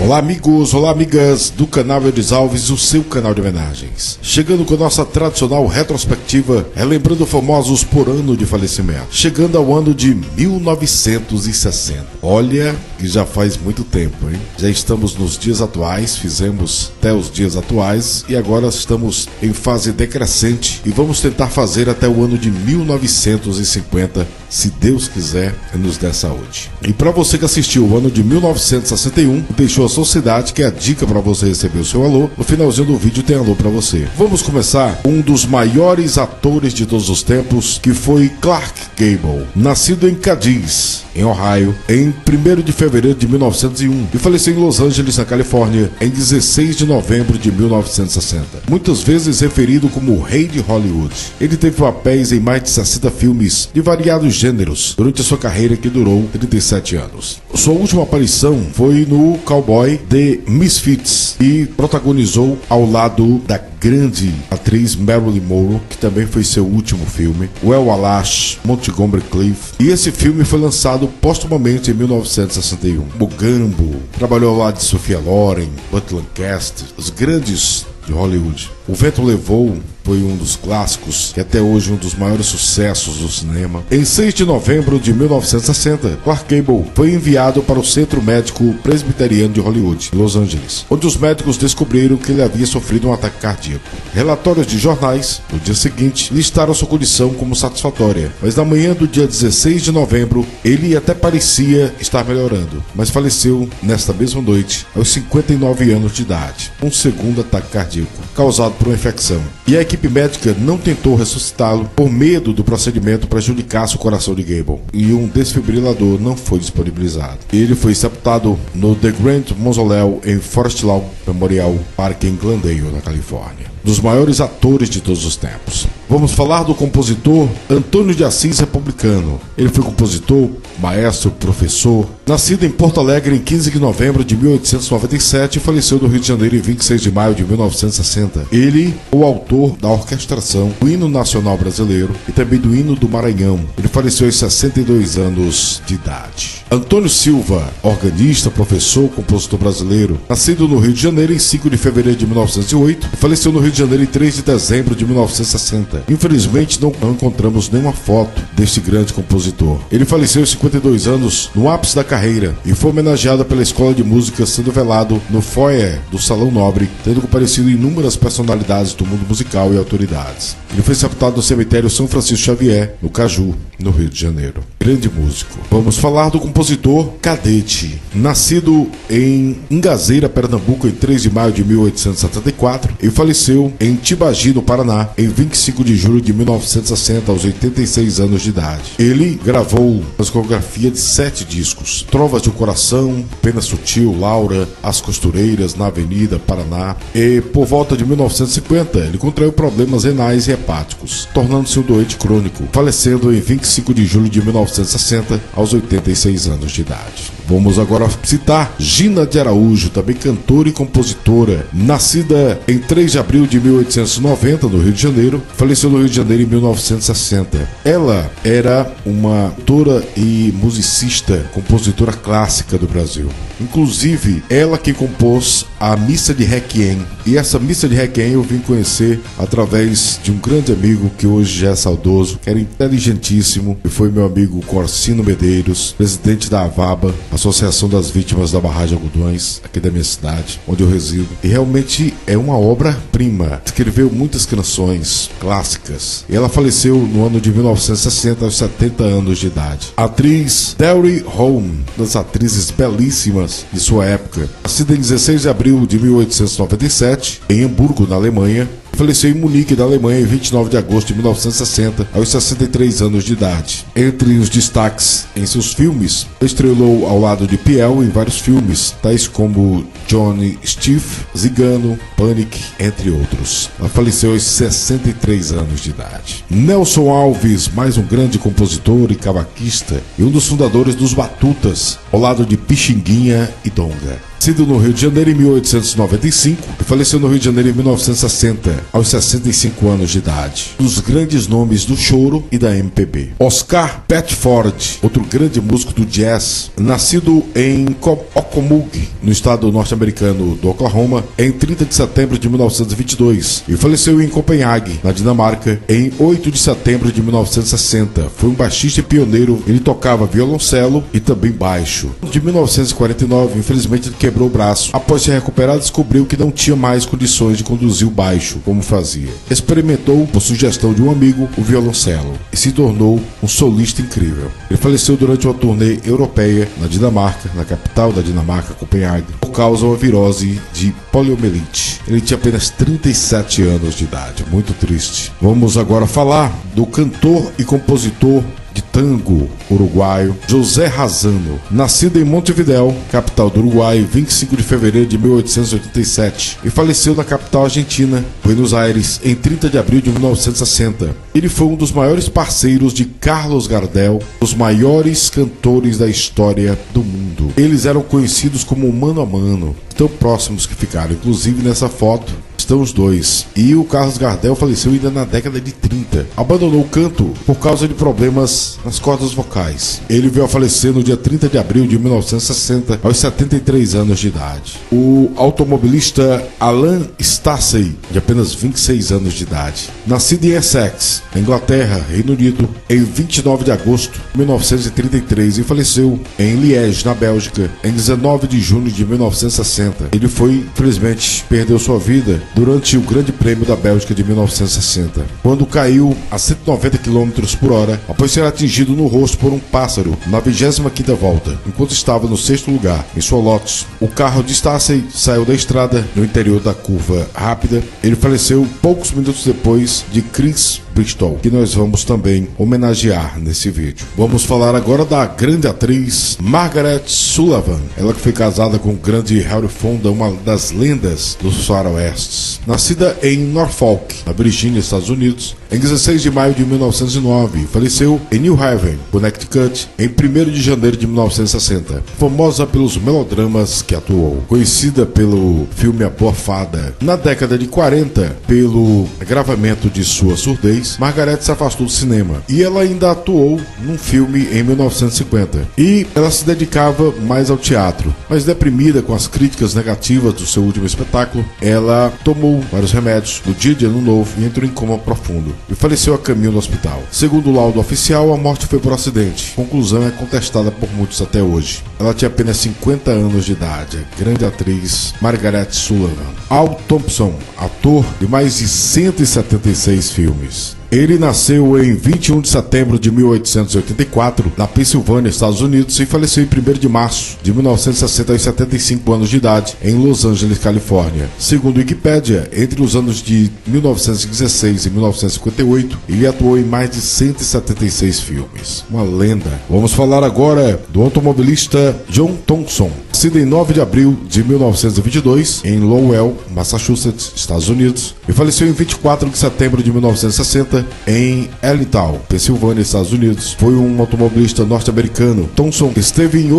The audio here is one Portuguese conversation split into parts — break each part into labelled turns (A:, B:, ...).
A: Olá amigos, olá amigas do canal Eudes Alves, o seu canal de homenagens. Chegando com a nossa tradicional retrospectiva, relembrando famosos por ano de falecimento. Chegando ao ano de 1960. Olha que já faz muito tempo, hein? Já estamos nos dias atuais, fizemos até os dias atuais e agora estamos em fase decrescente e vamos tentar fazer até o ano de 1950, se Deus quiser e nos der saúde. E para você que assistiu o ano de 1961 e deixou a sociedade, que é a dica para você receber o seu alô, no finalzinho do vídeo tem alô para você. Vamos começar com um dos maiores atores de todos os tempos, que foi Clark Gable, nascido em Cadiz, em Ohio, em 1º de fevereiro de 1901 e faleceu em Los Angeles, na Califórnia, em 16 de novembro de 1960. Muitas vezes referido como o rei de Hollywood. Ele teve papéis em mais de 60 filmes de variados gêneros durante a sua carreira, que durou 37 anos. Sua última aparição foi no Cowboy The Misfits e protagonizou ao lado da grande atriz Marilyn Monroe, que também foi seu último filme, o El Walash, Montgomery Clift, e esse filme foi lançado póstumamente em 1961. Mogambo trabalhou ao lado de Sophia Loren, Burt Lancaster, os grandes de Hollywood. O Vento Levou foi um dos clássicos, que até hoje é um dos maiores sucessos do cinema. Em 6 de novembro de 1960, Clark Gable foi enviado para o Centro Médico Presbiteriano de Hollywood, em Los Angeles, onde os médicos descobriram que ele havia sofrido um ataque cardíaco. Relatórios de jornais, no dia seguinte, listaram sua condição como satisfatória, mas na manhã do dia 16 de novembro, ele até parecia estar melhorando, mas faleceu nesta mesma noite, aos 59 anos de idade, um segundo ataque cardíaco, causado por uma infecção. E a equipe médica não tentou ressuscitá-lo por medo do procedimento prejudicasse o coração de Gable, e um desfibrilador não foi disponibilizado. Ele foi sepultado no The Grand Mausoleum em Forest Lawn Memorial Park, em Glendale, na Califórnia. Dos maiores atores de todos os tempos. Vamos falar do compositor Antônio de Assis Republicano. Ele foi compositor, maestro, professor. Nascido em Porto Alegre em 15 de novembro de 1897 e faleceu no Rio de Janeiro em 26 de maio de 1960. Ele é o autor da orquestração do hino nacional brasileiro e também do hino do Maranhão. Ele faleceu aos 62 anos de idade. Antônio Silva, organista, professor, compositor brasileiro. Nascido no Rio de Janeiro em 5 de fevereiro de 1908 e faleceu no Rio de Janeiro em 3 de dezembro de 1960. Infelizmente não encontramos nenhuma foto deste grande compositor. Ele faleceu aos 52 anos no ápice da carreira e foi homenageado pela Escola de Música, sendo velado no foyer do Salão Nobre, tendo comparecido inúmeras personalidades do mundo musical e autoridades. Ele foi sepultado no cemitério São Francisco Xavier, no Caju, no Rio de Janeiro. Grande músico. Vamos falar do compositor Cadete. Nascido em Ingazeira, Pernambuco, em 3 de maio de 1874 e faleceu em Tibagi, no Paraná, em 25 de julho de 1960, aos 86 anos de idade. Ele gravou uma discografia de 7 discos: Trovas de um Coração, Pena Sutil, Laura, As Costureiras, Na Avenida, Paraná. E por volta de 1950, ele contraiu problemas renais e hepáticos, tornando-se um doente crônico, falecendo em 25 de julho de 1960, aos 86 anos de idade. Vamos agora citar Gina de Araújo, também cantora e compositora, nascida em 3 de abril de 1890, no Rio de Janeiro, faleceu no Rio de Janeiro em 1960. Ela era uma autora e musicista, compositora clássica do Brasil. Inclusive, ela que compôs a Missa de Requiem. E essa Missa de Requiem eu vim conhecer através de um grande amigo que hoje já é saudoso, que era inteligentíssimo, e foi meu amigo Corsino Medeiros, presidente da AVABA, Associação das Vítimas da Barragem de Algodões, aqui da minha cidade, onde eu resido. E realmente é uma obra-prima. Escreveu muitas canções clássicas. E ela faleceu no ano de 1960, aos 70 anos de idade. A atriz Terry Holm, uma das atrizes belíssimas de sua época, nascida em 16 de abril de 1897, em Hamburgo, na Alemanha, faleceu em Munique, da Alemanha, em 29 de agosto de 1960, aos 63 anos de idade. Entre os destaques em seus filmes, estrelou ao lado de Piel em vários filmes, tais como Johnny Steve, Zigano, Panic, entre outros. Ela faleceu aos 63 anos de idade. Nelson Alves, mais um grande compositor e cavaquista, e um dos fundadores dos Batutas, ao lado de Pixinguinha e Donga. Nascido no Rio de Janeiro em 1895 e faleceu no Rio de Janeiro em 1960, aos 65 anos de idade. Dos grandes nomes do choro e da MPB. Oscar Pettiford, outro grande músico do jazz, nascido em Ocmulgee, no estado norte-americano do Oklahoma, em 30 de setembro de 1922 e faleceu em Copenhague, na Dinamarca, em 8 de setembro de 1960. Foi um baixista e pioneiro, ele tocava violoncelo e também baixo. De 1949, infelizmente, ele quebrou o braço. Após se recuperar, descobriu que não tinha mais condições de conduzir o baixo como fazia. Experimentou, por sugestão de um amigo, o violoncelo e se tornou um solista incrível. Ele faleceu durante uma turnê europeia na Dinamarca, na capital da Dinamarca, Copenhague, por causa de uma virose de poliomielite. Ele tinha apenas 37 anos de idade, muito triste. Vamos agora falar do cantor e compositor de tango uruguaio José Razano, nascido em Montevidéu, capital do Uruguai, 25 de fevereiro de 1887 e faleceu na capital argentina, Buenos Aires, em 30 de abril de 1960. Ele foi um dos maiores parceiros de Carlos Gardel, os maiores cantores da história do mundo. Eles eram conhecidos como mano a mano, tão próximos que ficaram. Inclusive nessa foto estão os dois. E o Carlos Gardel faleceu ainda na década de 30. Abandonou o canto por causa de problemas nas cordas vocais. Ele veio a falecer no dia 30 de abril de 1960, aos 73 anos de idade. O automobilista Alan Stacey, de apenas 26 anos de idade, nascido em Essex, Inglaterra, Reino Unido, em 29 de agosto de 1933 e faleceu em Liège, na Bélgica, em 19 de junho de 1960. Ele infelizmente, perdeu sua vida durante o Grande Prêmio da Bélgica de 1960, quando caiu a 190 km por hora após ser atingido no rosto por um pássaro na 25ª volta, enquanto estava no 6º lugar em sua Lotus. O carro de Stacey saiu da estrada no interior da curva rápida. Ele faleceu poucos minutos depois de Chris Bristol, que nós vamos também homenagear nesse vídeo. Vamos falar agora da grande atriz Margaret Sullavan, ela que foi casada com o grande Harry Fonda, uma das lendas dos faroestes. Nascida em Norfolk, na Virgínia, Estados Unidos, em 16 de maio de 1909, faleceu em New Haven, Connecticut, em 1º de janeiro de 1960. Famosa pelos melodramas que atuou, conhecida pelo filme A Boa Fada. Na década de 40, pelo agravamento de sua surdez, Margaret se afastou do cinema e ela ainda atuou num filme em 1950. E ela se dedicava mais ao teatro, mas deprimida com as críticas negativas do seu último espetáculo, ela tomou vários remédios no dia de Ano Novo e entrou em coma profundo e faleceu a caminho do hospital. Segundo o laudo oficial, a morte foi por acidente. A conclusão é contestada por muitos até hoje. Ela tinha apenas 50 anos de idade. A grande atriz Margaret Sullavan. Al Thompson, ator de mais de 176 filmes. Ele nasceu em 21 de setembro de 1884, na Pensilvânia, Estados Unidos, e faleceu em 1º de março de 1960, aos 75 anos de idade, em Los Angeles, Califórnia. Segundo a Wikipédia, entre os anos de 1916 e 1958, ele atuou em mais de 176 filmes. Uma lenda. Vamos falar agora do automobilista John Thompson, nascido em 9 de abril de 1922, em Lowell, Massachusetts, Estados Unidos, e faleceu em 24 de setembro de 1960, em Allentown, Pensilvânia, Estados Unidos. Foi um automobilista norte-americano. Thompson esteve em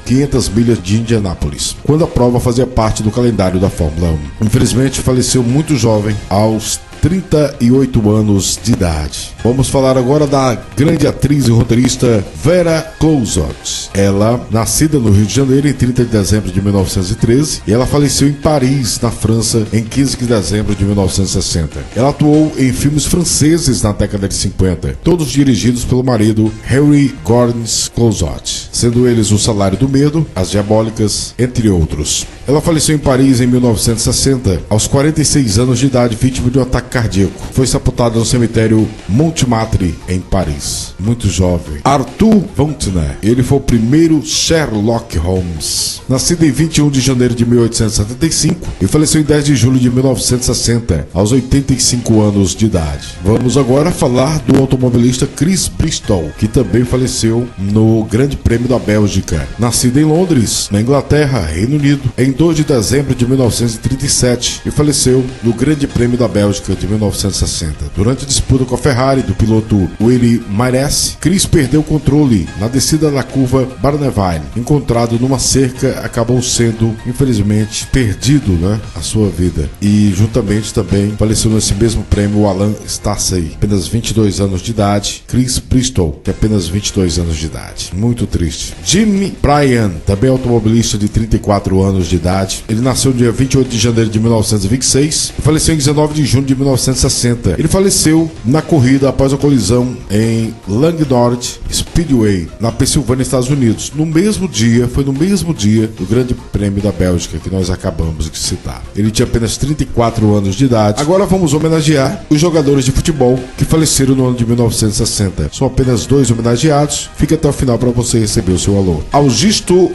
A: 500 milhas de Indianápolis, quando a prova fazia parte do calendário da Fórmula 1. Infelizmente, faleceu muito jovem, aos 38 anos de idade. Vamos falar agora da grande atriz e roteirista Vera Clouzot. Ela, nascida no Rio de Janeiro em 30 de dezembro de 1913, e ela faleceu em Paris, na França, em 15 de dezembro de 1960. Ela atuou em filmes franceses na década de 50, todos dirigidos pelo marido Henry Gordon Clouzot, sendo eles O Salário do Medo, As Diabólicas, entre outros. Ela faleceu em Paris em 1960, aos 46 anos de idade, vítima de um ataque cardíaco. Foi sepultada no cemitério Montmartre, em Paris. Muito jovem. Arthur Vontner, ele foi o primeiro Sherlock Holmes. Nascido em 21 de janeiro de 1875 e faleceu em 10 de julho de 1960, aos 85 anos de idade. Vamos agora falar do automobilista Chris Bristol, que também faleceu no Grande Prêmio Prêmio da Bélgica. Nascido em Londres, na Inglaterra, Reino Unido, em 2 de dezembro de 1937 e faleceu no Grande Prêmio da Bélgica de 1960. Durante a disputa com a Ferrari do piloto Willy Mairesse, Chris perdeu o controle na descida da curva Barneveld. Encontrado numa cerca, acabou sendo, infelizmente, perdido, a sua vida. E juntamente também faleceu nesse mesmo prêmio o Alan Stacey, apenas 22 anos de idade. Chris Bristol, que é apenas 22 anos de idade. Muito triste. Jimmy Bryan, também automobilista de 34 anos de idade. Ele nasceu no dia 28 de janeiro de 1926 e faleceu em 19 de junho de 1960. Ele faleceu na corrida após a colisão em Langnord Speedway, na Pensilvânia, Estados Unidos. Foi no mesmo dia do Grande Prêmio da Bélgica que nós acabamos de citar. Ele tinha apenas 34 anos de idade. Agora vamos homenagear os jogadores de futebol que faleceram no ano de 1960. São apenas 2 homenageados. Fica até o final para você receber o seu alô. Augusto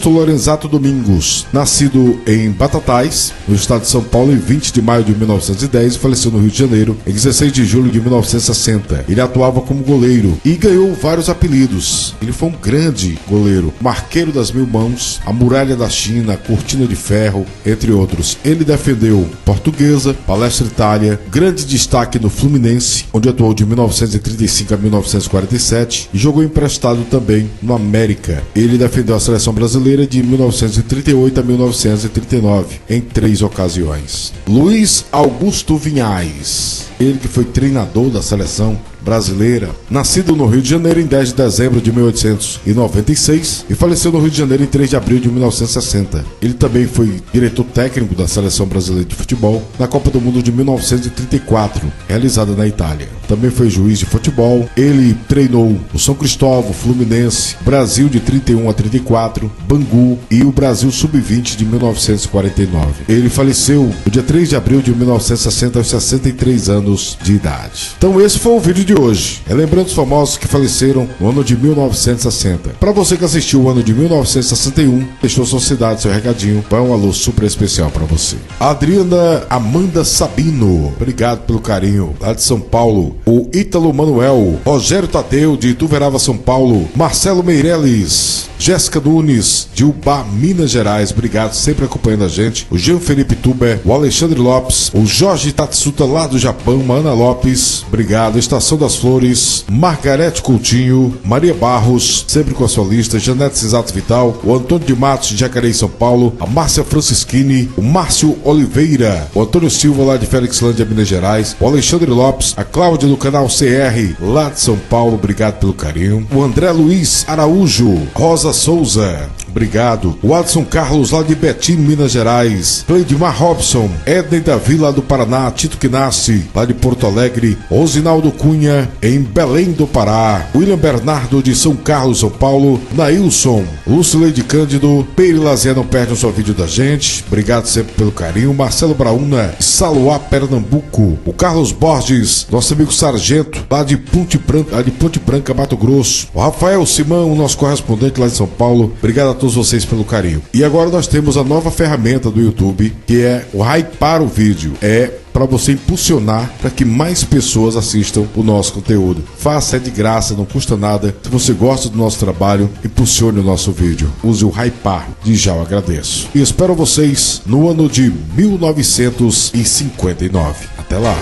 A: Lorenzato Domingos, nascido em Batatais, no estado de São Paulo, em 20 de maio de 1910 e faleceu no Rio de Janeiro em 16 de julho de 1960. Ele atuava como goleiro e ganhou vários apelidos. Ele foi um grande goleiro, Marqueiro das Mil Mãos, a Muralha da China, Cortina de Ferro, entre outros. Ele defendeu Portuguesa, Palestra Itália, grande destaque no Fluminense, onde atuou de 1935 a 1947 e jogou emprestado também no América. Ele defendeu a seleção brasileira de 1938 a 1939, em 3 ocasiões. Luiz Augusto Vinhais, ele que foi treinador da seleção brasileira, nascido no Rio de Janeiro em 10 de dezembro de 1896 e faleceu no Rio de Janeiro em 3 de abril de 1960. Ele também foi diretor técnico da Seleção Brasileira de Futebol na Copa do Mundo de 1934, realizada na Itália. Também foi juiz de futebol. Ele treinou o São Cristóvão, Fluminense, Brasil de 31 a 34, Bangu e o Brasil Sub-20 de 1949. Ele faleceu no dia 3 de abril de 1960 aos 63 anos de idade. Então esse foi o vídeo de hoje, lembrando os famosos que faleceram no ano de 1960. Para você que assistiu o ano de 1961, deixou sua cidade, seu recadinho, vai um alô super especial para você. Adriana Amanda Sabino, obrigado pelo carinho, lá de São Paulo. O Ítalo Manuel, Rogério Tadeu, de Ituverava, São Paulo. Marcelo Meirelles, Jéssica Nunes, de Ubá, Minas Gerais, obrigado, sempre acompanhando a gente. O Jean Felipe Tuber, o Alexandre Lopes, o Jorge Tatsuta, lá do Japão. Ana Lopes, obrigado. Estação das Flores, Margarete Coutinho, Maria Barros, sempre com a sua lista. Janete Cisato Vital, o Antônio de Matos, de Jacareí, São Paulo. A Márcia Francischini, o Márcio Oliveira, o Antônio Silva, lá de Felixlândia, Minas Gerais. O Alexandre Lopes, a Cláudia do canal CR, lá de São Paulo, obrigado pelo carinho. O André Luiz Araújo, Rosa Souza, obrigado. O Adson Carlos, lá de Betim, Minas Gerais. Cleidmar Robson, Éden Davi, lá do Paraná. Tito Quinassi, lá de Porto Alegre. Rosinaldo Cunha, em Belém do Pará. William Bernardo, de São Carlos, São Paulo. Nailson, Lucileide Cândido, Peire Lazier, não perde o seu vídeo da gente, obrigado sempre pelo carinho. Marcelo Brauna, Saluá, Pernambuco. O Carlos Borges, nosso amigo Sargento, lá de Ponte Branca, Mato Grosso. O Rafael Simão, nosso correspondente lá de São Paulo, obrigado a todos vocês pelo carinho. E agora nós temos a nova ferramenta do YouTube, que é o hypar o vídeo. É para você impulsionar para que mais pessoas assistam o nosso conteúdo. Faça, é de graça, não custa nada. Se você gosta do nosso trabalho, impulsione o nosso vídeo. Use o hypar, de já eu agradeço. E espero vocês no ano de 1959. Até lá!